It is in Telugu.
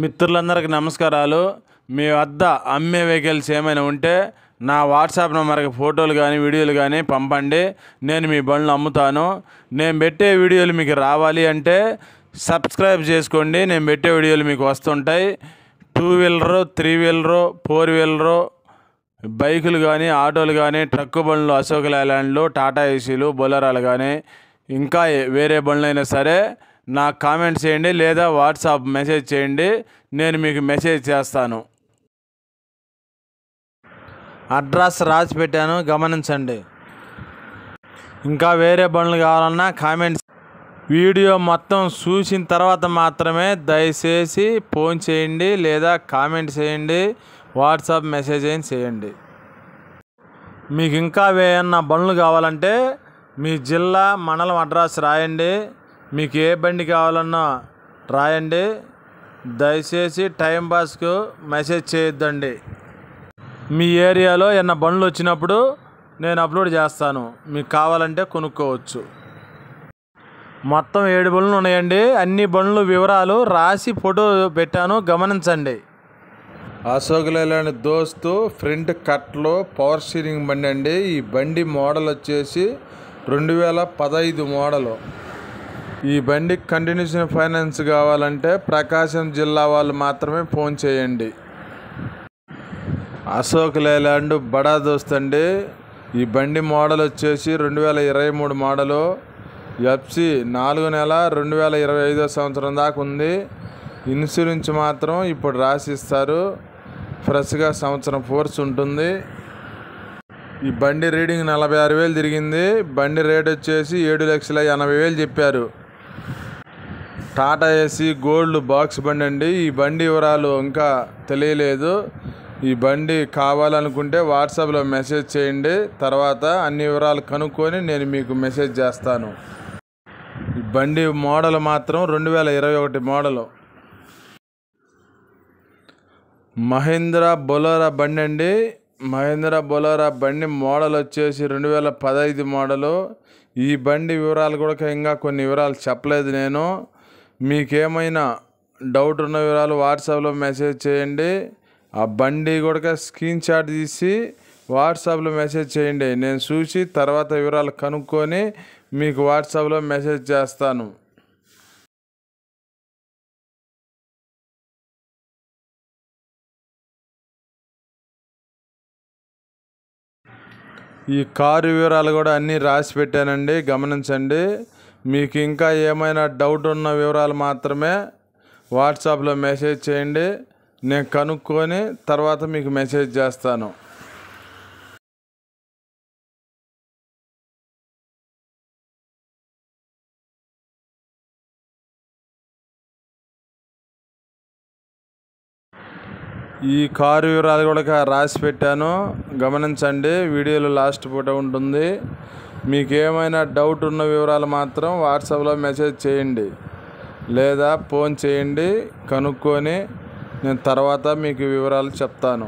మిత్రులందరికీ నమస్కారాలు. మీ వద్ద అమ్మే వెహికల్స్ ఏమైనా ఉంటే నా వాట్సాప్ నెంబర్కి ఫోటోలు కానీ వీడియోలు కానీ పంపండి. నేను మీ బండ్లు అమ్ముతాను. నేను పెట్టే వీడియోలు మీకు రావాలి అంటే సబ్స్క్రైబ్ చేసుకోండి. నేను పెట్టే వీడియోలు మీకు వస్తుంటాయి. 2 వీలరు, 3 వీలరు, 4 వీలరు బైకులు కానీ, ఆటోలు కానీ, ట్రక్కు బండ్లు, అశోక్ లేలాండ్లు, టాటా ఏసీలు, బొలెరోలు కానీ ఇంకా వేరే బండ్లు అయినా సరే నాకు కామెంట్ చేయండి లేదా వాట్సాప్ మెసేజ్ చేయండి. నేను మీకు మెసేజ్ చేస్తాను. అడ్రస్ రాసి పెట్టాను, గమనించండి. ఇంకా వేరే బండ్లు కావాలన్నా కామెంట్స్. వీడియో మొత్తం చూసిన తర్వాత మాత్రమే దయచేసి ఫోన్ చేయండి లేదా కామెంట్ చేయండి, వాట్సాప్ మెసేజ్ అయినా చేయండి. మీకు ఇంకా ఏమన్నా బండ్లు కావాలంటే మీ జిల్లా, మండలం అడ్రస్ రాయండి. మీకు ఏ బండి కావాలన్నా రాయండి. దయచేసి టైం పాస్కు మెసేజ్ చేయొద్దండి. మీ ఏరియాలో ఏమన్నా బండ్లు వచ్చినప్పుడు నేను అప్లోడ్ చేస్తాను. మీకు కావాలంటే కొనుక్కోవచ్చు. మొత్తం 7 బండ్లు ఉన్నాయండి. అన్ని బండ్లు వివరాలు రాసి ఫోటో పెట్టాను, గమనించండి. అశోక్ లేలాండ్ దోస్తు ఫ్రంట్ కట్లో పవర్ స్టీరింగ్ బండి అండి. ఈ బండి మోడల్ వచ్చేసి 2015 మోడలు. ఈ బండికి కంటిన్యూషన్ ఫైనాన్స్ కావాలంటే ప్రకాశం జిల్లా వాళ్ళు మాత్రమే ఫోన్ చేయండి. అశోక్ లేలాండ్ బడా దోస్త్ అండి. ఈ బండి మోడల్ వచ్చేసి 2023 మోడలు. ఎఫ్సి 4 నెల 2025 సంవత్సరం దాకా ఉంది. ఇన్సూరెన్స్ మాత్రం ఇప్పుడు రాసిస్తారు. ఫ్రెష్గా సంవత్సరం ఫోర్స్ ఉంటుంది. ఈ బండి రీడింగ్ 46,000 తిరిగింది. బండి రేట్ వచ్చేసి 7,80,000 చెప్పారు. టాటా ఏసీ గోల్డ్ బాక్స్ బండి అండి. ఈ బండి వివరాలు ఇంకా తెలియలేదు. ఈ బండి కావాలనుకుంటే వాట్సాప్లో మెసేజ్ చేయండి. తర్వాత అన్ని వివరాలు కనుక్కొని నేను మీకు మెసేజ్ చేస్తాను. ఈ బండి మోడల్ మాత్రం 2021 మోడలు. మహీంద్రా బొలెరో బండి అండి. మహీంద్రా బొలెరో బండి మోడల్ వచ్చేసి 2015 మోడలు. ఈ బండి వివరాలు కూడా ఇంకా కొన్ని వివరాలు చెప్పలేదు నేను. మీకేమైనా డౌట్ ఉన్న వివరాలు వాట్సాప్లో మెసేజ్ చేయండి. ఆ బండి కూడా స్క్రీన్ షాట్ తీసి వాట్సాప్లో మెసేజ్ చేయండి. నేను చూసి తర్వాత వివరాలు కనుక్కొని మీకు వాట్సాప్లో మెసేజ్ చేస్తాను. ఈ కారు వివరాలు కూడా అన్నీ రాసి పెట్టానండి, గమనించండి. మీకు ఇంకా ఏమైనా డౌట్ ఉన్న వివరాలు మాత్రమే వాట్సాప్లో మెసేజ్ చేయండి. నేను కనుక్కొని తర్వాత మీకు మెసేజ్ చేస్తాను. ఈ కారు వివరాలు కూడా రాసి పెట్టాను, గమనించండి. వీడియోలో లాస్ట్ ఫోటో ఉంటుంది. మీకు ఏమైనా డౌట్ ఉన్న వివరాలు మాత్రం వాట్సాప్లో మెసేజ్ చేయండి లేదా ఫోన్ చేయండి. కనుక్కొని నేను తర్వాత మీకు వివరాలు చెప్తాను.